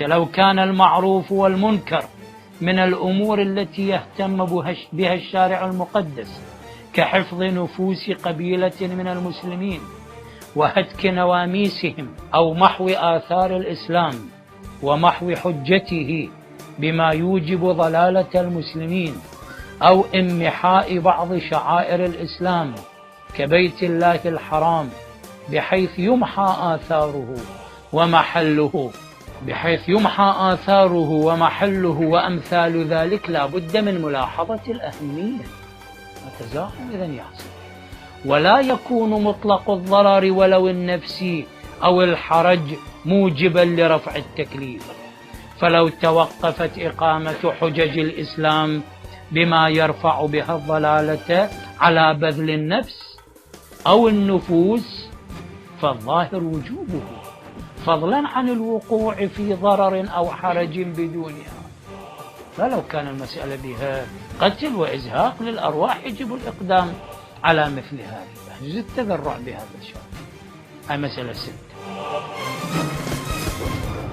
لو كان المعروف والمنكر من الأمور التي يهتم بها الشارع المقدس كحفظ نفوس قبيلة من المسلمين وهتك نواميسهم أو محو آثار الإسلام ومحو حجته بما يوجب ضلالة المسلمين أو إمحاء بعض شعائر الإسلام كبيت الله الحرام بحيث يمحى آثاره وأمثال ذلك، لا بد من ملاحظة الأهمية. التزاحم إذن يحصل، ولا يكون مطلق الضرر ولو النفسي أو الحرج موجبا لرفع التكليف. فلو توقفت إقامة حجج الإسلام بما يرفع بها الضلالة على بذل النفس أو النفوس فالظاهر وجوبه، فضلا عن الوقوع في ضرر أو حرج بدونها. فلو كان المسألة بها قتل وإزهاق للأرواح يجب الإقدام على مثل هذه، يجوز التذرع بهذا الشرط. المسألة 6.